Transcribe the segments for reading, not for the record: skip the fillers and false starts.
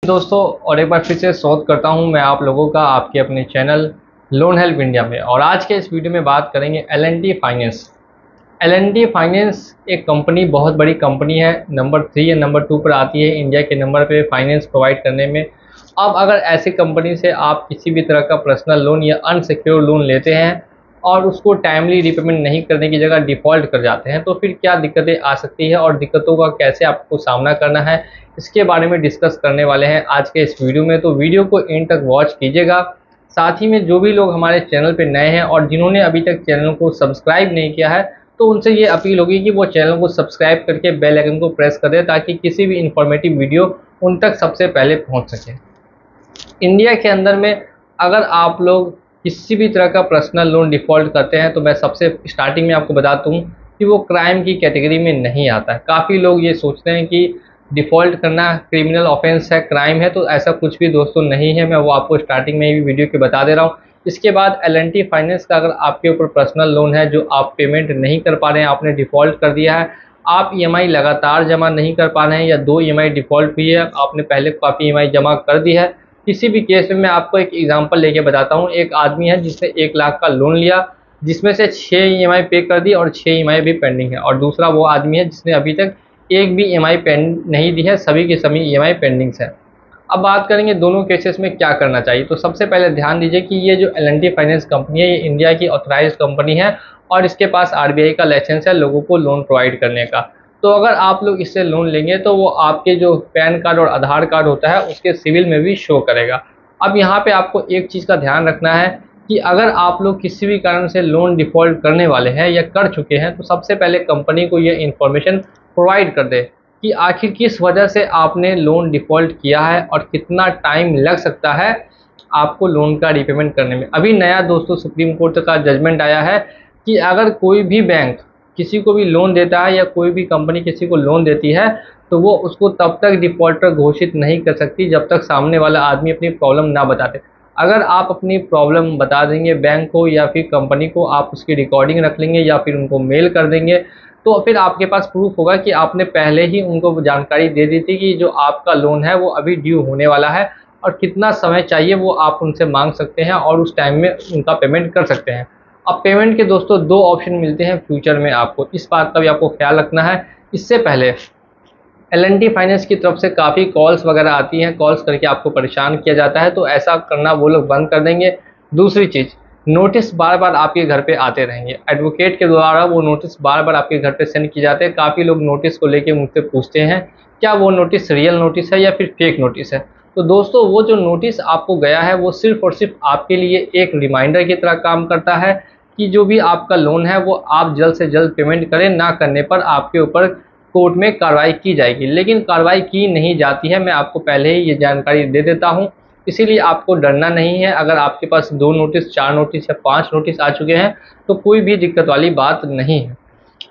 दोस्तों, और एक बार फिर से स्वागत करता हूं मैं आप लोगों का आपके अपने चैनल लोन हेल्प इंडिया में। और आज के इस वीडियो में बात करेंगे एल&टी फाइनेंस। एल&टी फाइनेंस एक कंपनी, बहुत बड़ी कंपनी है, नंबर 3 या नंबर 2 पर आती है इंडिया के नंबर पे फाइनेंस प्रोवाइड करने में। अब अगर ऐसी कंपनी से आप किसी भी तरह का पर्सनल लोन या अनसिक्योर्ड लोन लेते हैं और उसको टाइमली रीपेमेंट नहीं करने की जगह डिफ़ॉल्ट कर जाते हैं, तो फिर क्या दिक्कतें आ सकती है और दिक्कतों का कैसे आपको सामना करना है, इसके बारे में डिस्कस करने वाले हैं आज के इस वीडियो में। तो वीडियो को एंड तक वॉच कीजिएगा। साथ ही में जो भी लोग हमारे चैनल पर नए हैं और जिन्होंने अभी तक चैनल को सब्सक्राइब नहीं किया है, तो उनसे ये अपील होगी कि वो चैनल को सब्सक्राइब करके बेल आइकन को प्रेस कर दें ताकि किसी भी इंफॉर्मेटिव वीडियो उन तक सबसे पहले पहुंच सके। इंडिया के अंदर में अगर आप लोग किसी भी तरह का पर्सनल लोन डिफ़ॉल्ट करते हैं, तो मैं सबसे स्टार्टिंग में आपको बता दूं कि वो क्राइम की कैटेगरी में नहीं आता है। काफ़ी लोग ये सोचते हैं कि डिफ़ॉल्ट करना क्रिमिनल ऑफेंस है, क्राइम है, तो ऐसा कुछ भी दोस्तों नहीं है। मैं वो आपको स्टार्टिंग में ही वीडियो के बता दे रहा हूँ। इसके बाद एल&टी फाइनेंस का अगर आपके ऊपर पर्सनल लोन है जो आप पेमेंट नहीं कर पा रहे हैं, आपने डिफ़ॉल्ट कर दिया है, आप ईएमआई लगातार जमा नहीं कर पा रहे हैं या 2 ईएमआई डिफ़ॉल्ट हुई है, आपने पहले काफ़ी ईएमआई जमा कर दी है, किसी भी केस में मैं आपको एक एग्जांपल लेके बताता हूँ। एक आदमी है जिसने 1 लाख का लोन लिया, जिसमें से 6 ईएमआई पे कर दी और 6 ईएमआई भी पेंडिंग है। और दूसरा वो आदमी है जिसने अभी तक एक भी ईएमआई नहीं दी है, सभी की सभी ईएमआई पेंडिंग्स है। अब बात करेंगे दोनों केसेस में क्या करना चाहिए। तो सबसे पहले ध्यान दीजिए कि ये जो एल&टी फाइनेंस कंपनी है, ये इंडिया की ऑथराइज्ड कंपनी है और इसके पास आरबीआई का लाइसेंस है लोगों को लोन प्रोवाइड करने का। तो अगर आप लोग इससे लोन लेंगे तो वो आपके जो पैन कार्ड और आधार कार्ड होता है उसके सिविल में भी शो करेगा। अब यहाँ पे आपको एक चीज़ का ध्यान रखना है कि अगर आप लोग किसी भी कारण से लोन डिफ़ॉल्ट करने वाले हैं या कर चुके हैं, तो सबसे पहले कंपनी को ये इन्फॉर्मेशन प्रोवाइड कर दे कि आखिर किस वजह से आपने लोन डिफ़ॉल्ट किया है और कितना टाइम लग सकता है आपको लोन का रीपेमेंट करने में। अभी नया दोस्तों सुप्रीम कोर्ट का जजमेंट आया है कि अगर कोई भी बैंक किसी को भी लोन देता है या कोई भी कंपनी किसी को लोन देती है, तो वो उसको तब तक डिफ़ॉल्टर घोषित नहीं कर सकती जब तक सामने वाला आदमी अपनी प्रॉब्लम ना बताते। अगर आप अपनी प्रॉब्लम बता देंगे बैंक को या फिर कंपनी को, आप उसकी रिकॉर्डिंग रख लेंगे या फिर उनको मेल कर देंगे, तो फिर आपके पास प्रूफ होगा कि आपने पहले ही उनको जानकारी दे दी थी कि जो आपका लोन है वो अभी ड्यू होने वाला है और कितना समय चाहिए वो आप उनसे मांग सकते हैं और उस टाइम में उनका पेमेंट कर सकते हैं। अब पेमेंट के दोस्तों 2 ऑप्शन मिलते हैं फ्यूचर में, आपको इस बात का भी आपको ख्याल रखना है। इससे पहले एल&टी फाइनेंस की तरफ से काफ़ी कॉल्स वगैरह आती हैं, कॉल्स करके आपको परेशान किया जाता है, तो ऐसा करना वो लोग बंद कर देंगे। दूसरी चीज़, नोटिस बार बार आपके घर पे आते रहेंगे, एडवोकेट के द्वारा वो नोटिस बार बार आपके घर पे सेंड किए जाते हैं। काफ़ी लोग नोटिस को लेके मुझसे पूछते हैं क्या वो नोटिस रियल नोटिस है या फिर फेक नोटिस है। तो दोस्तों, वो जो नोटिस आपको गया है वो सिर्फ़ और सिर्फ आपके लिए एक रिमाइंडर की तरह काम करता है कि जो भी आपका लोन है वो आप जल्द से जल्द पेमेंट करें, ना करने पर आपके ऊपर कोर्ट में कार्रवाई की जाएगी। लेकिन कार्रवाई की नहीं जाती है, मैं आपको पहले ही ये जानकारी दे देता हूँ, इसीलिए आपको डरना नहीं है। अगर आपके पास 2 नोटिस, 4 नोटिस या 5 नोटिस आ चुके हैं तो कोई भी दिक्कत वाली बात नहीं है।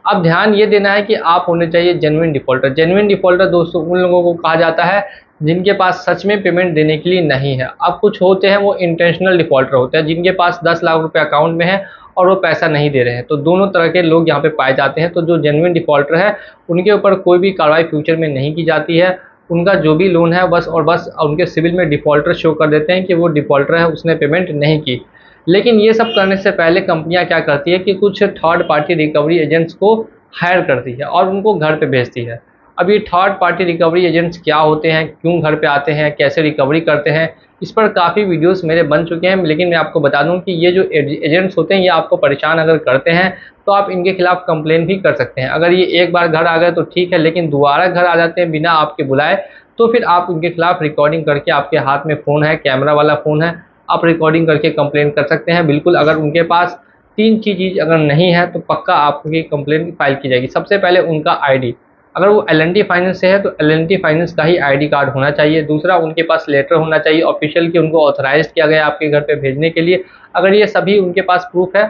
अब ध्यान ये देना है कि आप होने चाहिए जेन्युइन डिफ़ॉल्टर। जेन्युइन डिफ़ॉल्टर दोस्तों उन लोगों को कहा जाता है जिनके पास सच में पेमेंट देने के लिए नहीं है। अब कुछ होते हैं वो इंटेंशनल डिफ़ॉल्टर होते हैं, जिनके पास 10 लाख रुपए अकाउंट में है और वो पैसा नहीं दे रहे हैं। तो दोनों तरह के लोग यहाँ पे पाए जाते हैं। तो जो जेन्युइन डिफ़ॉल्टर है उनके ऊपर कोई भी कार्रवाई फ्यूचर में नहीं की जाती है। उनका जो भी लोन है बस और बस उनके सिविल में डिफ़ॉल्टर शो कर देते हैं कि वो डिफ़ॉल्टर है, उसने पेमेंट नहीं की। लेकिन ये सब करने से पहले कंपनियाँ क्या करती है कि कुछ थर्ड पार्टी रिकवरी एजेंट्स को हायर करती है और उनको घर पे भेजती है। अब ये थर्ड पार्टी रिकवरी एजेंट्स क्या होते हैं, क्यों घर पे आते हैं, कैसे रिकवरी करते हैं, इस पर काफ़ी वीडियोस मेरे बन चुके हैं। लेकिन मैं आपको बता दूं कि ये जो एजेंट्स होते हैं ये आपको परेशान अगर करते हैं तो आप इनके खिलाफ कंप्लेन भी कर सकते हैं। अगर ये एक बार घर आ गए तो ठीक है, लेकिन दोबारा घर आ जाते हैं बिना आपके बुलाए, तो फिर आप उनके खिलाफ रिकॉर्डिंग करके, आपके हाथ में फ़ोन है, कैमरा वाला फ़ोन है, आप रिकॉर्डिंग करके कंप्लेन कर सकते हैं। बिल्कुल, अगर उनके पास 3 चीज़ अगर नहीं है तो पक्का आपकी कंप्लेन फाइल की जाएगी। सबसे पहले उनका आईडी, अगर वो एल&टी फाइनेंस से है तो एल&टी फाइनेंस का ही आईडी कार्ड होना चाहिए। दूसरा, उनके पास लेटर होना चाहिए ऑफिशियल कि उनको ऑथराइज़ किया गया आपके घर पे भेजने के लिए। अगर ये सभी उनके पास प्रूफ है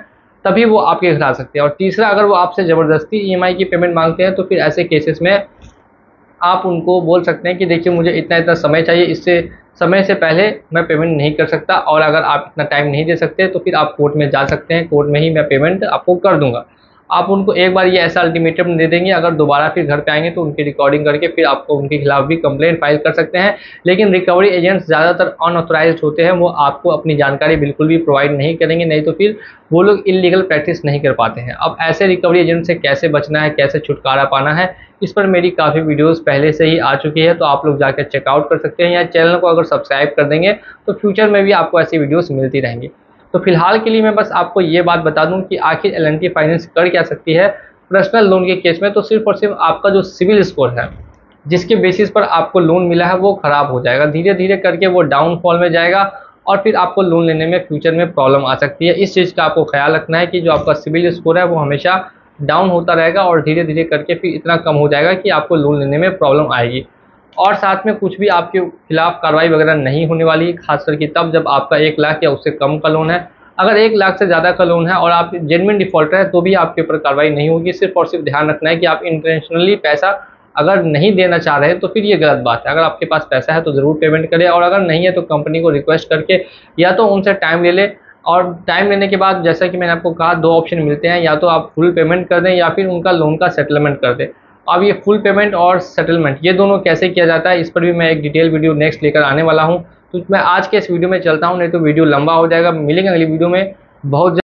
तभी वो आपके घर आ सकते हैं। और तीसरा, अगर वो आपसे ज़बरदस्ती ईएमआई की पेमेंट मांगते हैं तो फिर ऐसे केसेस में आप उनको बोल सकते हैं कि देखिए मुझे इतना इतना समय चाहिए, इससे समय से पहले मैं पेमेंट नहीं कर सकता, और अगर आप इतना टाइम नहीं दे सकते तो फिर आप कोर्ट में जा सकते हैं, कोर्ट में ही मैं पेमेंट आपको कर दूंगा। आप उनको एक बार ये ऐसा अल्टीमेटम दे देंगे, अगर दोबारा फिर घर पे आएंगे तो उनकी रिकॉर्डिंग करके फिर आपको उनके खिलाफ भी कंप्लेंट फाइल कर सकते हैं। लेकिन रिकवरी एजेंट्स ज़्यादातर अनऑथराइज्ड होते हैं, वो आपको अपनी जानकारी बिल्कुल भी प्रोवाइड नहीं करेंगे, नहीं तो फिर वो लोग इलीगल प्रैक्टिस नहीं कर पाते हैं। अब ऐसे रिकवरी एजेंट से कैसे बचना है, कैसे छुटकारा पाना है, इस पर मेरी काफ़ी वीडियोस पहले से ही आ चुकी है, तो आप लोग जाकर चेकआउट कर सकते हैं, या चैनल को अगर सब्सक्राइब कर देंगे तो फ्यूचर में भी आपको ऐसी वीडियोस मिलती रहेंगी। तो फिलहाल के लिए मैं बस आपको ये बात बता दूं कि आखिर एल&टी फाइनेंस कर क्या सकती है पर्सनल लोन के केस में। तो सिर्फ और सिर्फ आपका जो सिविल स्कोर है, जिसके बेसिस पर आपको लोन मिला है, वो ख़राब हो जाएगा, धीरे धीरे करके वो डाउनफॉल में जाएगा और फिर आपको लोन लेने में फ्यूचर में प्रॉब्लम आ सकती है। इस चीज़ का आपको ख्याल रखना है कि जो आपका सिविल स्कोर है वो हमेशा डाउन होता रहेगा और धीरे धीरे करके फिर इतना कम हो जाएगा कि आपको लोन लेने में प्रॉब्लम आएगी। और साथ में कुछ भी आपके खिलाफ कार्रवाई वगैरह नहीं होने वाली, खास करके तब जब आपका 1 लाख या उससे कम का लोन है। अगर 1 लाख से ज़्यादा का लोन है और आप जेन्युइन डिफॉल्टर है तो भी आपके ऊपर कार्रवाई नहीं होगी। सिर्फ और सिर्फ ध्यान रखना है कि आप इंटेंशनली पैसा अगर नहीं देना चाह रहे हैं तो फिर ये गलत बात है। अगर आपके पास पैसा है तो ज़रूर पेमेंट करें, और अगर नहीं है तो कंपनी को रिक्वेस्ट करके या तो उनसे टाइम ले लें, और टाइम लेने के बाद जैसा कि मैंने आपको कहा 2 ऑप्शन मिलते हैं, या तो आप फुल पेमेंट कर दें या फिर उनका लोन का सेटलमेंट कर दें। अब ये फुल पेमेंट और सेटलमेंट ये दोनों कैसे किया जाता है, इस पर भी मैं एक डिटेल वीडियो नेक्स्ट लेकर आने वाला हूँ। तो मैं आज के इस वीडियो में चलता हूँ, नहीं तो वीडियो लंबा हो जाएगा। मिलेंगे अगली वीडियो में बहुत